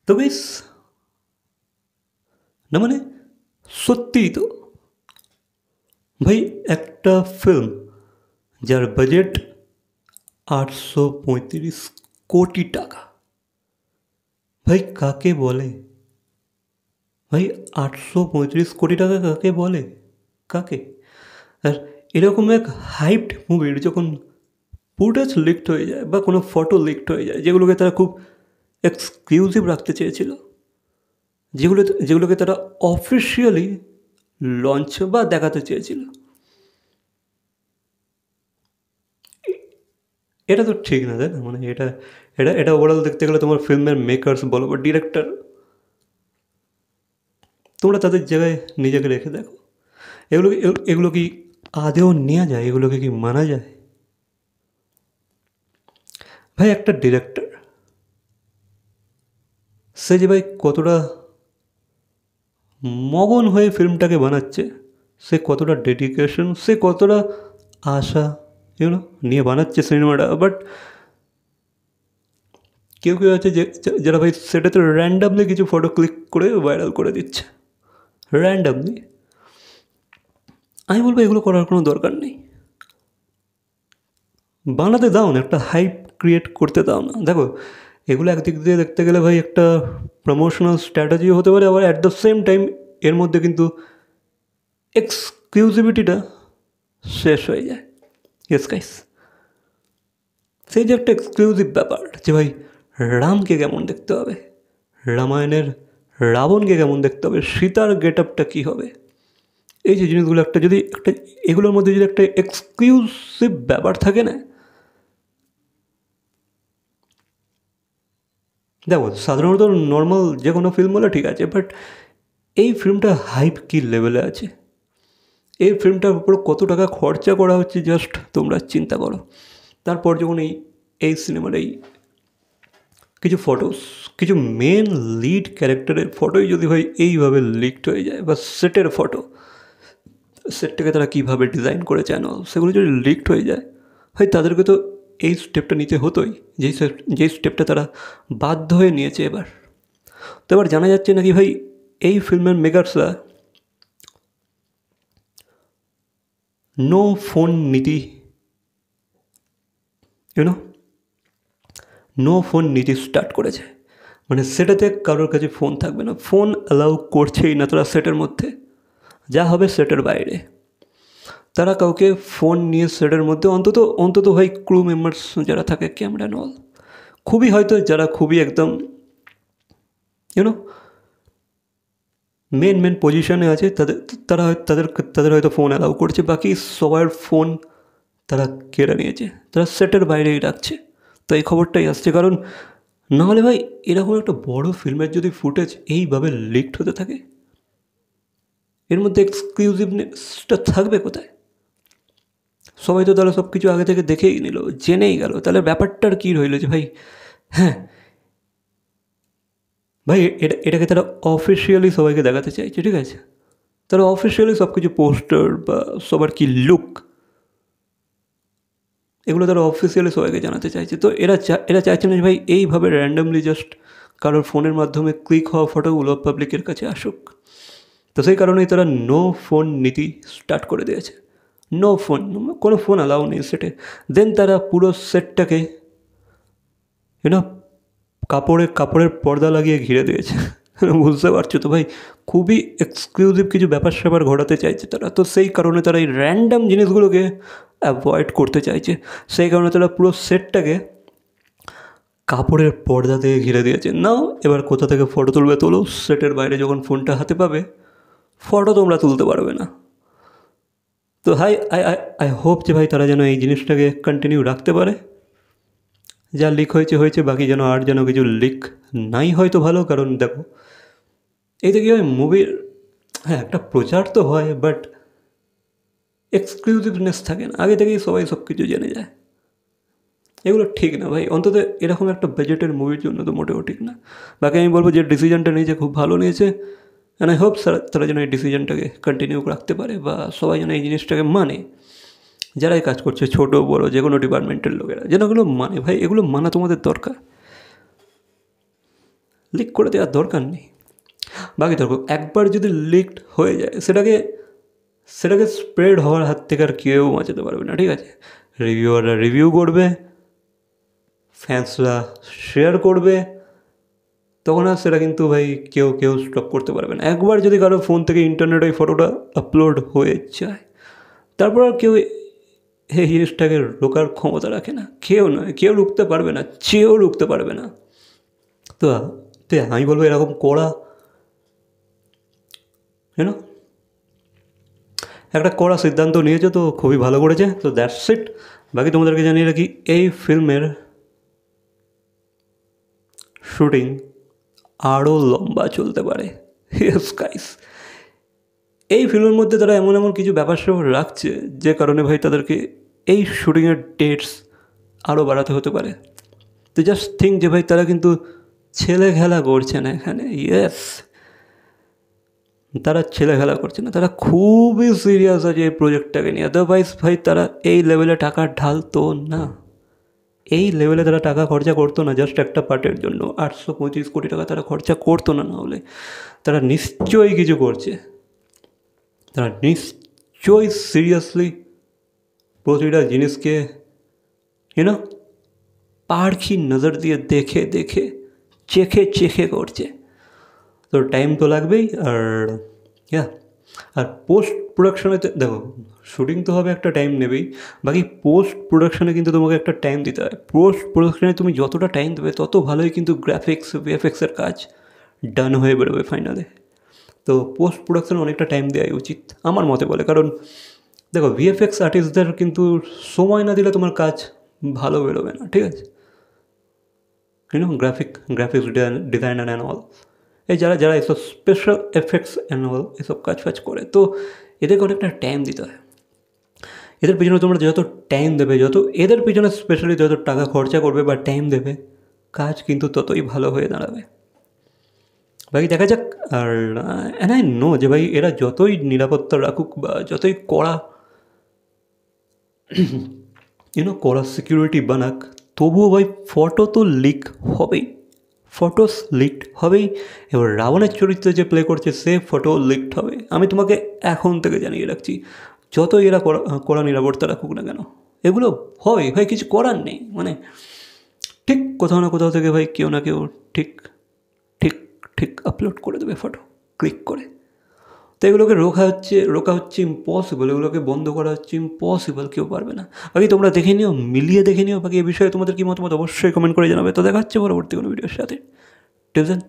তো বেশ না মানে সত্যিই তো ভাই একটা ফিল্ম যার বাজেট 835 কোটি টাকা, ভাই কাকে বলে? ভাই 835 কোটি টাকা কাকে বলে? কাকে? আর এরকম এক হাইপড মুভির যখন ফুটেজ লিকড হয়ে যায় বা কোনো ফটো লিকড হয়ে যায়, যেগুলোকে তারা খুব এক্সক্লুসিভ রাখতে চেয়েছিল, যেগুলোকে তারা অফিসিয়ালি লঞ্চ বা দেখাতে চেয়েছিল, এটা তো ঠিক না, তাই না? মানে এটা এটা এটা ওভারঅল দেখতে গেলে তোমার ফিল্মের মেকার্স বলো বা ডিরেক্টর, তোমরা তাদের জায়গায় নিজেকে রেখে দেখো। এগুলো কি আদেও নেওয়া যায়? এগুলোকে কি মানা যায়? ভাই একটা ডিরেক্টর, সে যে ভাই কতটা মগন হয়ে ফিল্মটাকে বানাচ্ছে, সে কতটা ডেডিকেশন, সে কতটা আশা নিয়ে বানাচ্ছে সিনেমাটা। বাট কেউ কেউ আছে যারা ভাই সেটাতে র্যান্ডামলি কিছু ফটো ক্লিক করে ভাইরাল করে দিচ্ছে, র্যান্ডামলি। আমি বলবো এগুলো করার কোনো দরকার নেই। বানাতে দাও না, একটা হাইপ ক্রিয়েট করতে দাও না। দেখো এগুলো একদিক দিয়ে দেখতে গেলে ভাই একটা প্রমোশনাল স্ট্র্যাটেজিও হতে পারে, আবার অ্যাট দ্য সেম টাইম এর মধ্যে কিন্তু এক্সক্লুসিভিটিটা শেষ হয়ে যায়। ইয়েস গাইস, সেই যে একটা এক্সক্লুসিভ ব্যাপার যে ভাই রামকে কেমন দেখতে হবে, রামায়ণের রাবণকে কেমন দেখতে হবে, সীতার গেট আপটা কী হবে, এই যে জিনিসগুলো একটা যদি একটা এগুলোর মধ্যে যদি একটা এক্সক্লুসিভ ব্যাপার থাকে না, দেখো সাধারণত নর্মাল যে কোনো ফিল্ম হলে ঠিক আছে, বাট এই ফিল্মটা হাইপ কী লেভেলে আছে, এই ফিল্মটার উপর কত টাকা খরচা করা হচ্ছে জাস্ট তোমরা চিন্তা করো। তারপর যখন এই সিনেমার এই কিছু ফটোস, কিছু মেন লিড ক্যারেক্টারের ফটোই যদি ভাই এইভাবে লিকড হয়ে যায়, বা সেটের ফটো, সেটটাকে তারা কীভাবে ডিজাইন করে চ্যানেল, সেগুলো যদি লিকড হয়ে যায়, হয় তাদেরকে তো এই স্টেপটা নিতে হতোই, যেই স্টেপটা তারা বাধ্য হয়ে নিয়েছে এবার। তো এবার জানা যাচ্ছে নাকি ভাই এই ফিল্মের মেকার্সরা নো ফোন নীতি, নো ফোন নীতি স্টার্ট করেছে। মানে সেটাতে কারোর কাছে ফোন থাকবে না, ফোন অ্যালাউ করছেই না তারা সেটের মধ্যে, যা হবে সেটের বাইরে। তারা কাউকে ফোন নিয়ে সেটের মধ্যে অন্তত অন্তত ভাই ক্রু মেম্বার্স যারা থাকে, ক্যামেরা নল, খুবই হয়তো যারা খুবই একদম মেন পজিশনে আছে, তাদের হয়তো ফোন অ্যালাউ করছে, বাকি সবার ফোন তারা কেড়ে নিয়েছে, তারা সেটের বাইরেই রাখছে। তো এই খবরটাই আসছে, কারণ নাহলে ভাই এরকম একটা বড় ফিল্মের যদি ফুটেজ এইভাবে লিকড হতে থাকে, এর মধ্যে এক্সক্লুসিভনেসটা থাকবে কোথায়? সবাই তো তাহলে সব কিছু আগে থেকে দেখেই নিল, জেনেই গেল, তাহলে ব্যাপারটার কী রইল যে ভাই, হ্যাঁ ভাই এটাকে তারা অফিসিয়ালি সবাইকে দেখাতে চাইছে, ঠিক আছে, তারা অফিসিয়ালি সব কিছু পোস্টার বা সবার কি লুক, এগুলো তারা অফিসিয়ালি সবাইকে জানাতে চাইছে। তো এরা চাইছে না যে ভাই এইভাবে র্যান্ডামলি জাস্ট কারোর ফোনের মাধ্যমে ক্লিক হওয়া ফটোগুলো পাবলিকের কাছে আসুক। তো সেই কারণেই তারা নো ফোন নীতি স্টার্ট করে দিয়েছে, নো ফোন, কোনো ফোন অ্যালাউ নেই সেটে। দেন তারা পুরো সেটটাকে কাপড়ের পর্দা লাগিয়ে ঘিরে দিয়েছে। বুঝতে পারছো তো ভাই, খুবই এক্সক্লুসিভ কিছু ব্যাপার স্যাপার ঘটাতে চাইছে তারা। তো সেই কারণে তারা এই র্যান্ডাম জিনিসগুলোকে অ্যাভয়েড করতে চাইছে, সেই কারণে তারা পুরো সেটটাকে কাপড়ের পর্দা দিয়ে ঘিরে দিয়েছে। নাও এবার কোথা থেকে ফটো তুলবে তোলো, সেটের বাইরে যখন ফোনটা হাতে পাবে ফটো তোমরা তুলতে পারবে না। তো আই হোপ যে ভাই তারা যেন এই জিনিসটাকে কন্টিনিউ রাখতে পারে, যা লিক হয়েছে, বাকি যেন আর যেন কিছু লিক নাই হয়তো ভালো। কারণ দেখো এইটা কী হয় মুভির, হ্যাঁ একটা প্রচার তো হয়, বাট এক্সক্লুসিভনেস থাকে না, আগে থেকেই সবাই সব কিছু জেনে যায়, এগুলো ঠিক না ভাই। অন্তত এরকম একটা বাজেটের মুভির জন্য তো মোটেও ঠিক না। বাকি আমি বলবো যে ডিসিশনটা নিয়েছে খুব ভালো নিয়েছে, অ্যান্ড আই হোপ তারা যেন এই ডিসিশনটাকে কন্টিনিউ রাখতে পারে, বা সবাই যেন এই জিনিসটাকে মানে, যারাই কাজ করছে ছোটো বড়ো যে কোনো ডিপার্টমেন্টের লোকেরা যেন এগুলো মানে। ভাই এগুলো মানা তোমাদের দরকার। লিক করে দেওয়ার দরকার নেই। বাকি দেখো একবার যদি লিকড হয়ে যায় সেটাকে স্প্রেড হওয়ার হাত থেকে আর কেউ বাঁচাতে পারবে না, ঠিক আছে? রিভিউয়াররা রিভিউ করবে, ফ্যান্সরা শেয়ার করবে, তখন আর সেটা কিন্তু ভাই কেউ স্টপ করতে পারবে না। একবার যদি কারো ফোন থেকে ইন্টারনেটে ওই ফটোটা আপলোড হয়ে যায়, তারপর আর কেউ এই জিনিসটাকে রোকার ক্ষমতা রাখে না। কেউ রুখতে পারবে না, চেয়েও রুখতে পারবে না। তো আমি বলবো এরকম করা একটা কড়া সিদ্ধান্ত নিয়েছে, তো খুবই ভালো করেছে। তো দ্যাটস ইট। বাকি তোমাদেরকে জানিয়ে রাখি এই ফিল্মের শুটিং আরও লম্বা চলতে পারে। ইয়েস গাইস, এই ফিল্মের মধ্যে তারা এমন কিছু ব্যাপার স্যাপার রাখছে যে কারণে ভাই তাদেরকে এই শুটিংয়ের ডেটস আরও বাড়াতে হতে পারে। তো জাস্ট থিঙ্ক যে ভাই তারা কিন্তু ছেলে খেলা করছে না এখানে। ইয়েস, তারা ছেলে খেলা করছে না, তারা খুবই সিরিয়াস আছে এই প্রজেক্টটাকে নিয়ে। আদারওয়াইজ ভাই তারা এই লেভেলে টাকা ঢালতো না, এই লেভেলে তারা টাকা খরচা করতো না জাস্ট একটা পার্টের জন্য। 825 কোটি টাকা তারা খরচা করতো না, নাহলে তারা নিশ্চয়ই কিছু করছে। তারা নিশ্চয়ই সিরিয়াসলি প্রতিটা জিনিসকে পারখি নজর দিয়ে দেখে চেখে করছে। তো টাইম তো লাগবেই। আর পোস্ট প্রোডাকশনে দেখো, শুটিং তো হবে, একটা টাইম নেবেই। বাকি পোস্ট প্রোডাকশানে কিন্তু তোমাকে একটা টাইম দিতে হয়। পোস্ট প্রোডাকশানে তুমি যতটা টাইম দেবে তত ভালোই কিন্তু গ্রাফিক্স ভিএফএক্সের কাজ ডান হয়ে বেরোবে ফাইনালে। তো পোস্ট প্রোডাকশানে অনেকটা টাইম দেওয়াই উচিত আমার মতে বলে। কারণ দেখো, ভিএফএক্স আর্টিস্টদের কিন্তু সময় না দিলে তোমার কাজ ভালো বেরোবে না, ঠিক আছে? গ্রাফিক্স ডিজাইনার অ্যান্ড অল, এই যারা এসব স্পেশাল এফেক্টস অ্যান্ড অল এসব কাজ করে, তো এদেরকে অনেকটা টাইম দিতে হয়। এদের পিছনে তোমরা যত টাইম দেবে, এদের পিছনে স্পেশালি যত টাকা খরচা করবে বা টাইম দেবে, কাজ কিন্তু ততই ভালো হয়ে দাঁড়াবে। বাকি দেখা যাক। আর আই নো যে ভাই এরা যতই নিরাপত্তা রাখুক বা যতই কড়া সিকিউরিটি বানাক, তবুও ভাই ফটো তো লিক হবেই, ফটোস লিকড হবেই। এবার রাবণের চরিত্রে যে প্লে করছে সে ফটো লিকড হবে। আমি তোমাকে এখন থেকে জানিয়ে রাখছি, যতই এরা কড়া নিরাপত্তা রাখুক না কেন, এগুলো হবেই ভাই, কিছু করার নেই। মানে ঠিক কোথাও না কোথাও থেকে ভাই কেউ না কেউ ঠিক আপলোড করে দেবে ফটো ক্লিক করে। তো এগুলোকে রোকা হচ্ছে ইম্পসিবল, এগুলোকে বন্ধ করা হচ্ছে ইম্পসিবল, কেউ পারবে না। বাকি তোমরা দেখে নিও, মিলিয়ে দেখে নিও। বাকি এ বিষয়ে তোমাদের কি মতামত অবশ্যই কমেন্ট করে জানাবে। তো দেখা হচ্ছে পরবর্তী কোনো ভিডিওর সাথে। টিল দেন।